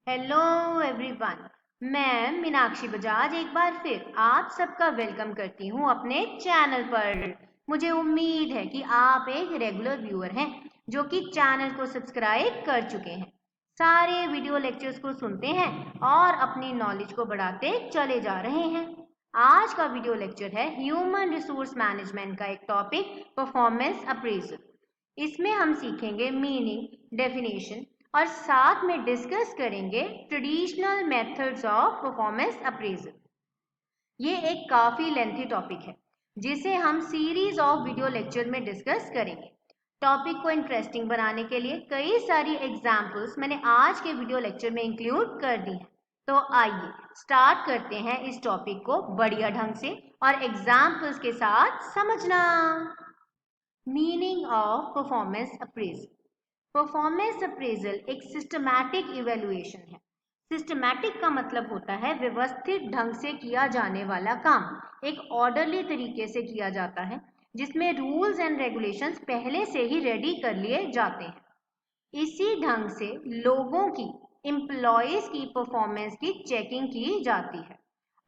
Hello everyone. मैं मीनाक्षी बजाज एक बार फिर आप सबका वेलकम करती हूँ अपने चैनल पर। मुझे उम्मीद है कि आप एक रेगुलर व्यूअर हैं जो कि चैनल को सब्सक्राइब कर चुके हैं, सारे वीडियो लेक्चर्स को सुनते हैं और अपनी नॉलेज को बढ़ाते चले जा रहे हैं। आज का वीडियो लेक्चर है ह्यूमन रिसोर्स मैनेजमेंट का एक टॉपिक, परफॉर्मेंस अप्रेजल। इसमें हम सीखेंगे मीनिंग, डेफिनेशन और साथ में डिस्कस करेंगे traditional methods of performance appraisal. ये एक काफी लेंथी टॉपिक है जिसे हम सीरीज ऑफ वीडियो लेक्चर में डिस्कस करेंगे। टॉपिक को इंटरेस्टिंग बनाने के लिए कई सारी एग्जाम्पल्स मैंने आज के वीडियो लेक्चर में इंक्लूड कर दी हैं। तो आइए स्टार्ट करते हैं इस टॉपिक को बढ़िया ढंग से और एग्जाम्पल्स के साथ समझना। Meaning of performance appraisal. Performance appraisal एक सिस्टमैटिक इवेल्युएशन है। सिस्टमैटिक का मतलब होता है व्यवस्थित ढंग से किया जाने वाला काम, एक ऑर्डरली तरीके से किया जाता है जिसमें रूल्स एंड रेगुलेशंस पहले से ही रेडी कर लिए जाते हैं। इसी ढंग से लोगों की, एम्प्लॉयज की परफॉर्मेंस की चेकिंग की जाती है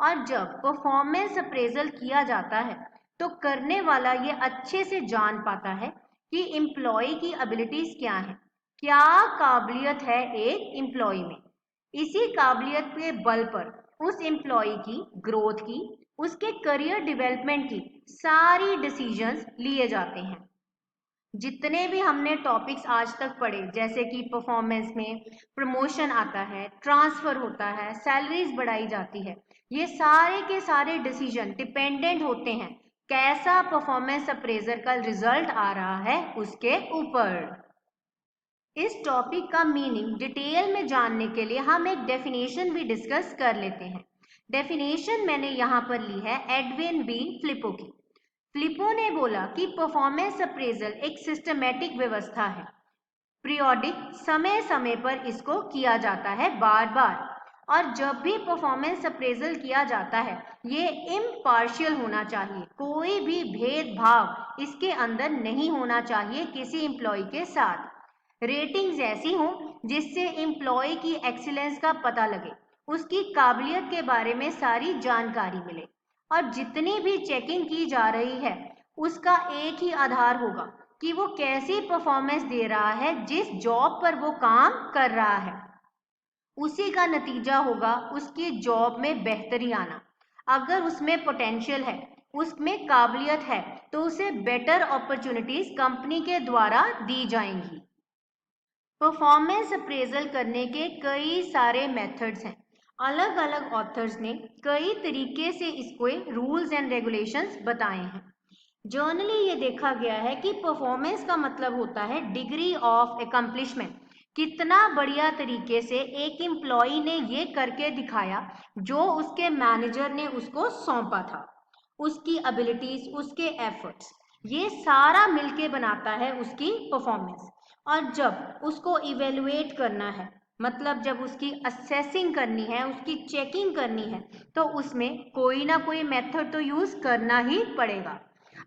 और जब परफॉर्मेंस अप्रेजल किया जाता है तो करने वाला ये अच्छे से जान पाता है कि एम्प्लॉय की एबिलिटीज क्या है, क्या काबिलियत है एक एम्प्लॉय में। इसी काबिलियत के बल पर उस एम्प्लॉय की ग्रोथ की, उसके करियर डेवलपमेंट की सारी डिसीजंस लिए जाते हैं। जितने भी हमने टॉपिक्स आज तक पढ़े, जैसे कि परफॉर्मेंस में प्रमोशन आता है, ट्रांसफर होता है, सैलरीज बढ़ाई जाती है, ये सारे के सारे डिसीजन डिपेंडेंट होते हैं कैसा परफॉर्मेंस अप्रेजर का रिजल्ट आ रहा है उसके ऊपर। इस टॉपिक का मीनिंग डिटेल में जानने के लिए हम एक डेफिनेशन भी डिस्कस कर लेते हैं। डेफिनेशन मैंने यहाँ पर ली है एडविन बी फ्लिपो की। फ्लिपो ने बोला कि परफॉर्मेंस अप्रेजल एक सिस्टमैटिक व्यवस्था है, पीरियोडिक, समय समय पर इसको किया जाता है बार बार, और जब भी परफॉर्मेंस अप्रेजल किया जाता है ये इम्पार्शियल होना चाहिए, कोई भी भेदभाव इसके अंदर नहीं होना चाहिए किसी एम्प्लॉय के साथ। रेटिंग्स ऐसी हों जिससे एम्प्लॉय की एक्सीलेंस का पता लगे, उसकी काबिलियत के बारे में सारी जानकारी मिले और जितनी भी चेकिंग की जा रही है उसका एक ही आधार होगा कि वो कैसी परफॉर्मेंस दे रहा है, जिस जॉब पर वो काम कर रहा है उसी का नतीजा होगा उसकी जॉब में बेहतरी आना। अगर उसमें पोटेंशियल है, उसमें काबिलियत है, तो उसे बेटर अपॉर्चुनिटीज कंपनी के द्वारा दी जाएंगी। परफॉर्मेंस अप्रेजल करने के कई सारे मेथड्स हैं। अलग अलग ऑथर्स ने कई तरीके से इसको रूल्स एंड रेगुलेशंस बताए हैं। जर्नली ये देखा गया है कि परफॉर्मेंस का मतलब होता है डिग्री ऑफ एकम्प्लिशमेंट, कितना बढ़िया तरीके से एक एम्प्लॉय ने ये करके दिखाया जो उसके मैनेजर ने उसको सौंपा था। उसकी एबिलिटीज, उसके एफर्ट्स, ये सारा मिलके बनाता है उसकी परफॉर्मेंस। और जब उसको इवेलुएट करना है, मतलब जब उसकी असेसिंग करनी है, उसकी चेकिंग करनी है, तो उसमें कोई ना कोई मेथड तो यूज करना ही पड़ेगा।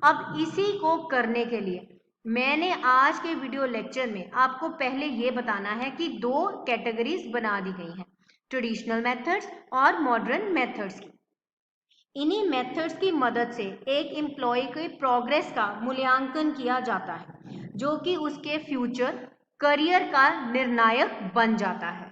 अब इसी को करने के लिए मैंने आज के वीडियो लेक्चर में आपको पहले ये बताना है कि दो कैटेगरीज बना दी गई हैं, ट्रेडिशनल मेथड्स और मॉडर्न मेथड्स की। इन्हीं मेथड्स की मदद से एक एम्प्लॉय के प्रोग्रेस का मूल्यांकन किया जाता है जो कि उसके फ्यूचर करियर का निर्णायक बन जाता है।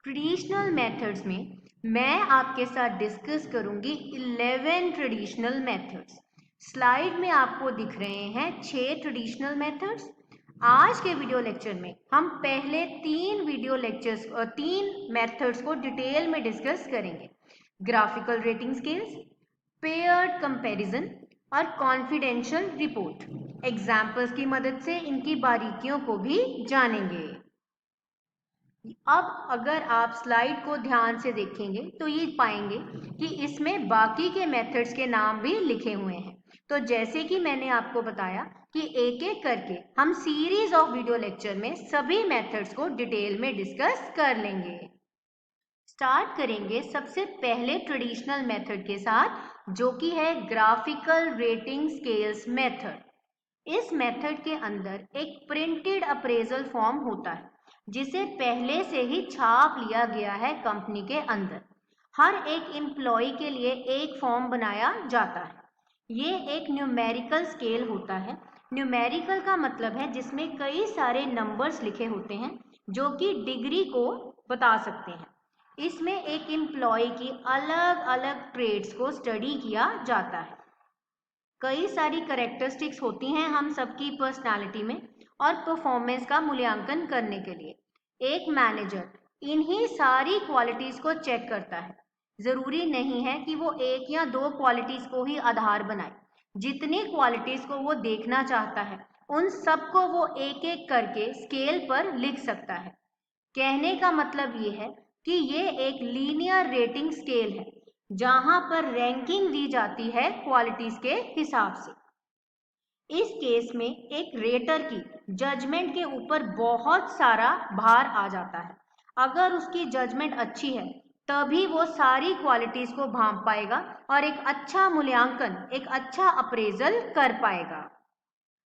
ट्रेडिशनल मेथड्स में मैं आपके साथ डिस्कस करूंगी 11 ट्रेडिशनल मेथड्स। स्लाइड में आपको दिख रहे हैं 6 ट्रेडिशनल मेथड्स। आज के वीडियो लेक्चर में हम पहले तीन मेथड्स को डिटेल में डिस्कस करेंगे, graphical rating scales, paired comparison और कॉन्फिडेंशियल रिपोर्ट। एग्जाम्पल्स की मदद से इनकी बारीकियों को भी जानेंगे। अब अगर आप स्लाइड को ध्यान से देखेंगे तो ये पाएंगे कि इसमें बाकी के मेथड्स के नाम भी लिखे हुए हैं। तो जैसे कि मैंने आपको बताया कि एक एक करके हम सीरीज ऑफ वीडियो लेक्चर में सभी मेथड्स को डिटेल में डिस्कस कर लेंगे। स्टार्ट करेंगे सबसे पहले ट्रेडिशनल मेथड के साथ जो कि है ग्राफिकल रेटिंग स्केल्स मेथड। इस मेथड के अंदर एक प्रिंटेड अप्रेजल फॉर्म होता है। जिसे पहले से ही छाप लिया गया है कंपनी के अंदर। हर एक एम्प्लॉय के लिए एक फॉर्म बनाया जाता है। ये एक न्यूमेरिकल स्केल होता है। न्यूमेरिकल का मतलब है जिसमें कई सारे नंबर्स लिखे होते हैं जो कि डिग्री को बता सकते हैं। इसमें एक एम्प्लॉय की अलग अलग ट्रेड्स को स्टडी किया जाता है। कई सारी करेक्टरिस्टिक्स होती हैं हम सबकी पर्सनालिटी में और परफॉर्मेंस का मूल्यांकन करने के लिए एक मैनेजर इन्हीं सारी क्वालिटीज को चेक करता है। जरूरी नहीं है कि वो एक या दो क्वालिटीज को ही आधार बनाए। जितनी क्वालिटीज को वो देखना चाहता है उन सबको वो एक एक करके स्केल पर लिख सकता है। कहने का मतलब ये है कि ये एक लीनियर रेटिंग स्केल है जहां पर रैंकिंग दी जाती है क्वालिटीज के हिसाब से। इस केस में एक रेटर की जजमेंट के ऊपर बहुत सारा भार आ जाता है। अगर उसकी जजमेंट अच्छी है तभी वो सारी क्वालिटीज को भांप पाएगा और एक अच्छा मूल्यांकन, एक अच्छा अप्रेजल कर पाएगा।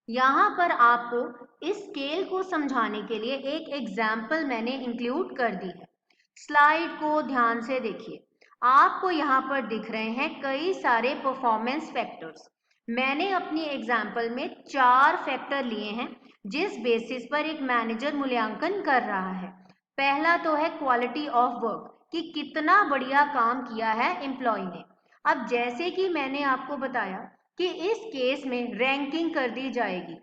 यहाँ पर आपको इस स्केल को समझाने के लिए एक एग्जाम्पल मैंने इंक्लूड कर दी है। स्लाइड को ध्यान से देखिए। आपको यहाँ पर दिख रहे हैं कई सारे परफॉर्मेंस फैक्टर्स। मैंने अपनी एग्जाम्पल में 4 फैक्टर लिए हैं जिस बेसिस पर एक मैनेजर मूल्यांकन कर रहा है। पहला तो है क्वालिटी ऑफ वर्क, कि कितना बढ़िया काम किया है एम्प्लॉय ने। अब जैसे कि मैंने आपको बताया कि इस केस में रैंकिंग कर दी जाएगी।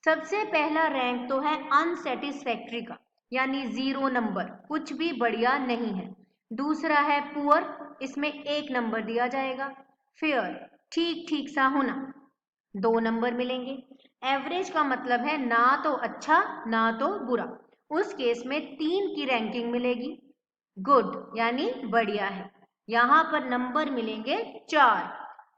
सबसे पहला रैंक तो है अनसेटिस्फैक्ट्री का, यानी 0 नंबर, कुछ भी बढ़िया नहीं है। दूसरा है पुअर, इसमें 1 नंबर दिया जाएगा। फेयर, ठीक ठीक सा होना, 2 नंबर मिलेंगे। एवरेज का मतलब है ना तो अच्छा ना तो बुरा, उस केस में 3 की रैंकिंग मिलेगी। गुड यानी बढ़िया है, यहाँ पर नंबर मिलेंगे 4।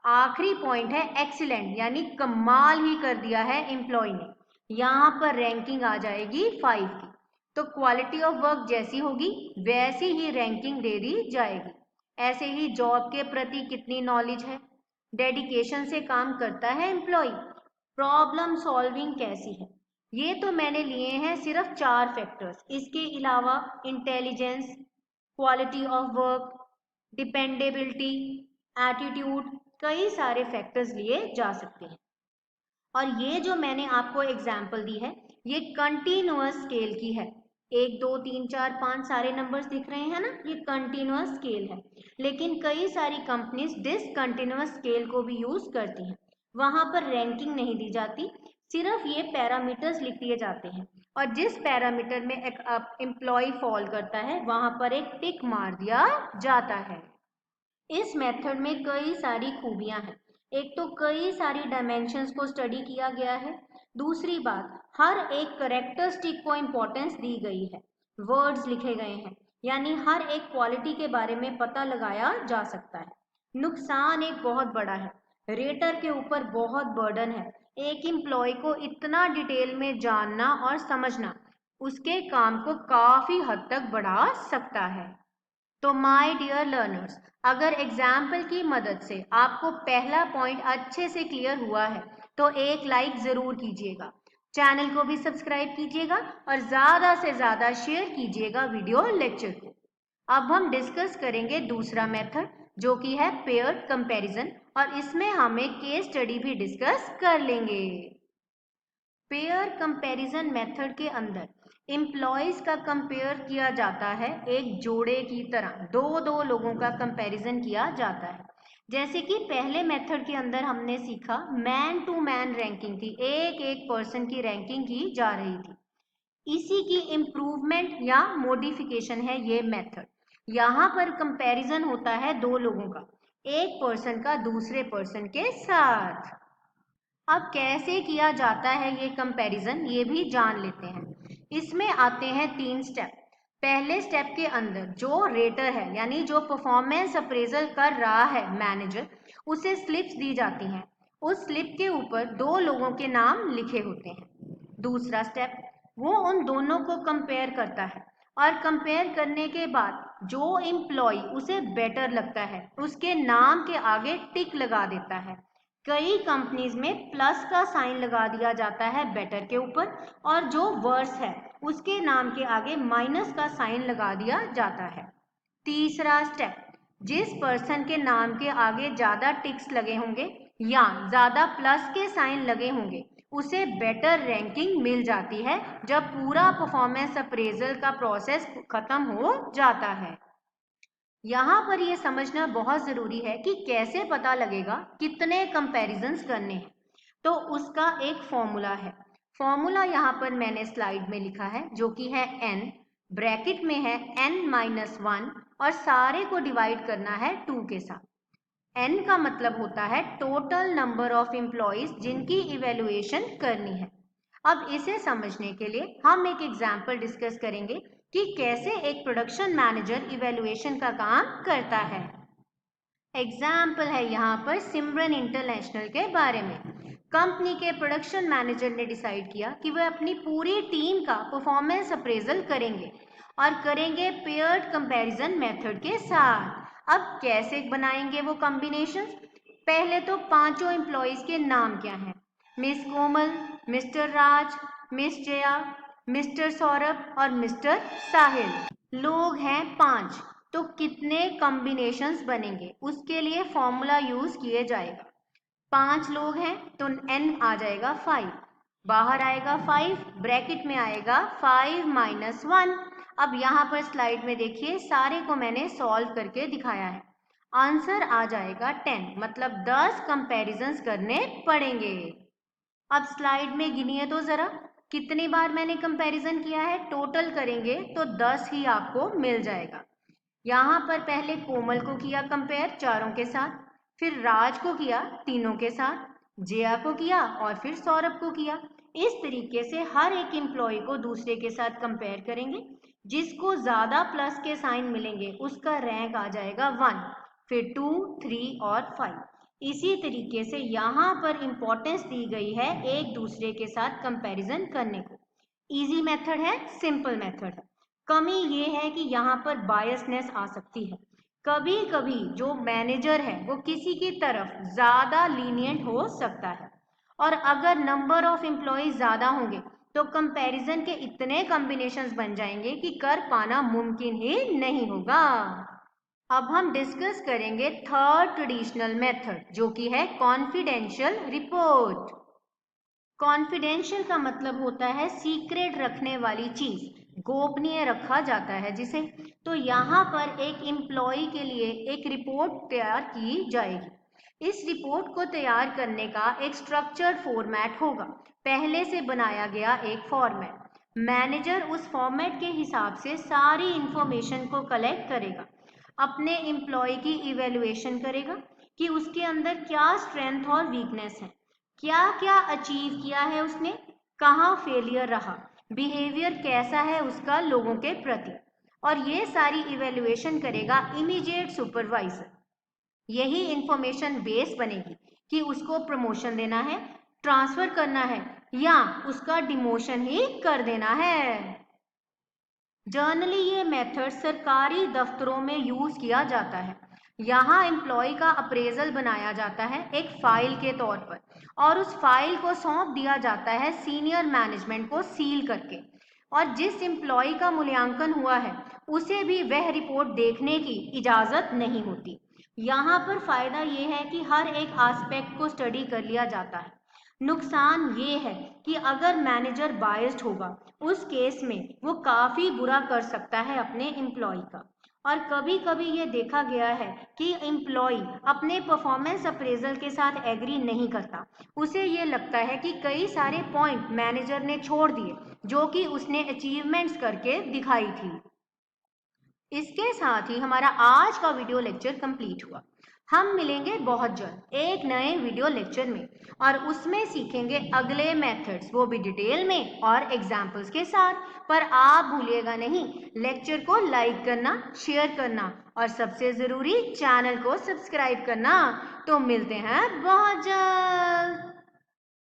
आखिरी पॉइंट है एक्सीलेंट, यानी कमाल ही कर दिया है एम्प्लॉय ने, यहाँ पर रैंकिंग आ जाएगी 5 की। तो क्वालिटी ऑफ वर्क जैसी होगी वैसी ही रैंकिंग दे दी जाएगी। ऐसे ही जॉब के प्रति कितनी नॉलेज है, डेडिकेशन से काम करता है एम्प्लॉय, प्रॉब्लम सॉल्विंग कैसी है। ये तो मैंने लिए हैं सिर्फ 4 फैक्टर्स। इसके अलावा intelligence, quality of work, dependability, attitude, कई सारे फैक्टर्स लिए जा सकते हैं। और ये जो मैंने आपको एग्जाम्पल दी है ये कंटिन्यूअस स्केल की है। 1 2 3 4 5 सारे नंबर्स दिख रहे हैं ना, ये कंटिन्यूअस स्केल है। लेकिन कई सारी कंपनीज डिसकंटिन्यूअस स्केल को भी यूज करती हैं। वहां पर रैंकिंग नहीं दी जाती, सिर्फ ये पैरामीटर्स लिख दिए जाते हैं और जिस पैरामीटर में एक एम्प्लॉय फॉल करता है वहां पर एक टिक मार दिया जाता है। इस मेथड में कई सारी खूबियां हैं। एक तो कई सारी डायमेंशंस को स्टडी किया गया है। दूसरी बात, हर एक करेक्टरिस्टिक को इम्पोर्टेंस दी गई है, वर्ड्स लिखे गए हैं, यानी हर एक क्वालिटी के बारे में पता लगाया जा सकता है। नुकसान एक बहुत बड़ा है, रेटर के ऊपर बहुत बर्डन है। एक एम्प्लॉय को इतना डिटेल में जानना और समझना उसके काम को काफी हद तक बढ़ा सकता है। तो माय डियर लर्नर्स, अगर एग्जाम्पल की मदद से आपको पहला पॉइंट अच्छे से क्लियर हुआ है तो एक लाइक जरूर कीजिएगा, चैनल को भी सब्सक्राइब कीजिएगा और ज्यादा से ज्यादा शेयर कीजिएगा वीडियो लेक्चर को। अब हम डिस्कस करेंगे दूसरा मेथड जो कि है पेयर्ड कंपैरिजन, और इसमें हम एक केस स्टडी भी डिस्कस कर लेंगे। पेयर कंपैरिजन मेथड के अंदर एम्प्लॉयज का कंपेयर किया जाता है एक जोड़े की तरह, दो लोगों का कंपैरिजन किया जाता है। जैसे कि पहले मेथड के अंदर हमने सीखा मैन टू मैन रैंकिंग थी, एक एक पर्सन की रैंकिंग की जा रही थी। इसी की इम्प्रूवमेंट या मॉडिफिकेशन है ये मेथड। यहाँ पर कंपैरिजन होता है 2 लोगों का, एक पर्सन का दूसरे पर्सन के साथ। अब कैसे किया जाता है ये कंपैरिजन ये भी जान लेते हैं। इसमें आते हैं 3 स्टेप। पहले स्टेप के अंदर जो रेटर है यानी जो परफॉर्मेंस अप्रेजल कर रहा है मैनेजर, उसे स्लिप्स दी जाती हैं। उस स्लिप के ऊपर 2 लोगों के नाम लिखे होते हैं। दूसरा स्टेप, वो उन दोनों को कंपेयर करता है और कंपेयर करने के बाद जो एम्प्लॉय उसे बेटर लगता है उसके नाम के आगे टिक लगा देता है। कई कंपनीज में प्लस का साइन लगा दिया जाता है बेटर के ऊपर, और जो वर्स है उसके नाम के आगे माइनस का साइन लगा दिया जाता है। तीसरा स्टेप, जिस पर्सन के नाम के आगे ज्यादा टिक्स लगे होंगे या ज्यादा प्लस के साइन लगे होंगे उसे बेटर रैंकिंग मिल जाती है जब पूरा परफॉर्मेंस अप्रेजल का प्रोसेस खत्म हो जाता है। यहाँ पर यह समझना बहुत जरूरी है कि कैसे पता लगेगा कितने कंपैरिजंस करने हैं। तो उसका एक फॉर्मूला है। फॉर्मूला यहाँ पर मैंने स्लाइड में लिखा है, जो कि है n, ब्रैकेट में है n-1 और सारे को डिवाइड करना है 2 के साथ। n का मतलब होता है टोटल नंबर ऑफ एम्प्लॉइज जिनकी इवेल्युएशन करनी है। अब इसे समझने के लिए हम एक एग्जाम्पल डिस्कस करेंगे कि कैसे एक प्रोडक्शन मैनेजर इवेल्युएशन का काम करता है। एग्जाम्पल है यहाँ पर सिमरन इंटरनेशनल के बारे में। कंपनी के प्रोडक्शन मैनेजर ने डिसाइड किया कि वह अपनी पूरी टीम का परफॉर्मेंस अप्रेजल करेंगे और करेंगे पेयर्ड कंपैरिजन मेथड के साथ। अब कैसे बनाएंगे वो कॉम्बिनेशंस? पहले तो पांचों एम्प्लॉइज के नाम क्या हैं? मिस कोमल, मिस्टर राज, मिस जया, मिस्टर सौरभ और मिस्टर साहिल। लोग हैं 5, तो कितने कॉम्बिनेशंस बनेंगे उसके लिए फॉर्मूला यूज किए जाएगा। 5 लोग हैं तो n आ जाएगा 5, बाहर आएगा 5, ब्रैकेट में आएगा 5 - 1। अब यहाँ पर स्लाइड में देखिए, सारे को मैंने सॉल्व करके दिखाया है। आंसर आ जाएगा 10, मतलब 10 कंपैरिजंस करने पड़ेंगे। अब स्लाइड में गिनिए तो जरा कितनी बार मैंने कंपैरिजन किया है। टोटल करेंगे तो 10 ही आपको मिल जाएगा। यहाँ पर पहले कोमल को किया कंपेयर चारों के साथ, फिर राज को किया तीनों के साथ, जया को किया और फिर सौरभ को किया। इस तरीके से हर एक एम्प्लॉय को दूसरे के साथ कंपेयर करेंगे। जिसको ज्यादा प्लस के साइन मिलेंगे उसका रैंक आ जाएगा 1, फिर 2, 3 और 5। इसी तरीके से यहाँ पर इंपॉर्टेंस दी गई है एक दूसरे के साथ कंपैरिजन करने को। इजी मेथड है, सिंपल मेथड है। कमी ये है कि यहाँ पर बायसनेस आ सकती है। कभी कभी जो मैनेजर है वो किसी की तरफ ज्यादा लीनियंट हो सकता है, और अगर नंबर ऑफ एम्प्लॉइज ज्यादा होंगे तो कंपैरिजन के इतने कॉम्बिनेशंस बन जाएंगे कि कर पाना मुमकिन ही नहीं होगा। अब हम डिस्कस करेंगे थर्ड ट्रेडिशनल मेथड, जो कि है कॉन्फिडेंशियल रिपोर्ट। कॉन्फिडेंशियल का मतलब होता है सीक्रेट रखने वाली चीज, गोपनीय रखा जाता है जिसे। तो यहाँ पर एक एम्प्लॉय के लिए एक रिपोर्ट तैयार की जाएगी। इस रिपोर्ट को तैयार करने का एक स्ट्रक्चर्ड फॉर्मेट होगा, पहले से बनाया गया एक फॉर्मेट। मैनेजर उस फॉर्मेट के हिसाब से सारी इंफॉर्मेशन को कलेक्ट करेगा, अपने एम्प्लॉय की इवेल्युएशन करेगा कि उसके अंदर क्या स्ट्रेंथ और वीकनेस है, क्या क्या अचीव किया है उसने, कहाँ फेलियर रहा, बिहेवियर कैसा है उसका लोगों के प्रति, और ये सारी इवेल्युएशन करेगा इमीडिएट सुपरवाइजर। यही इंफॉर्मेशन बेस बनेगी कि उसको प्रमोशन देना है, ट्रांसफर करना है या उसका डिमोशन ही कर देना है। जनरली ये मेथड सरकारी दफ्तरों में यूज किया जाता है। यहाँ एम्प्लॉय का अप्रेजल बनाया जाता है एक फाइल के तौर पर, और उस फाइल को सौंप दिया जाता है सीनियर मैनेजमेंट को सील करके, और जिस एम्प्लॉय का मूल्यांकन हुआ है उसे भी वह रिपोर्ट देखने की इजाजत नहीं होती। यहाँ पर फायदा ये है कि हर एक एस्पेक्ट को स्टडी कर लिया जाता है। नुकसान ये है कि अगर मैनेजर बायस्ड होगा उस केस में वो काफी बुरा कर सकता है अपने एम्प्लॉय का। और कभी कभी ये देखा गया है कि एम्प्लॉय अपने परफॉर्मेंस अप्रेजल के साथ एग्री नहीं करता, उसे ये लगता है कि कई सारे पॉइंट मैनेजर ने छोड़ दिए जो कि उसने अचीवमेंट्स करके दिखाई थी। इसके साथ ही हमारा आज का वीडियो लेक्चर कंप्लीट हुआ। हम मिलेंगे बहुत जल्द एक नए वीडियो लेक्चर में, और उसमें सीखेंगे अगले मेथड्स, वो भी डिटेल में और एग्जाम्पल्स के साथ। पर आप भूलिएगा नहीं, लेक्चर को लाइक करना, शेयर करना और सबसे जरूरी चैनल को सब्सक्राइब करना। तो मिलते हैं बहुत जल्द।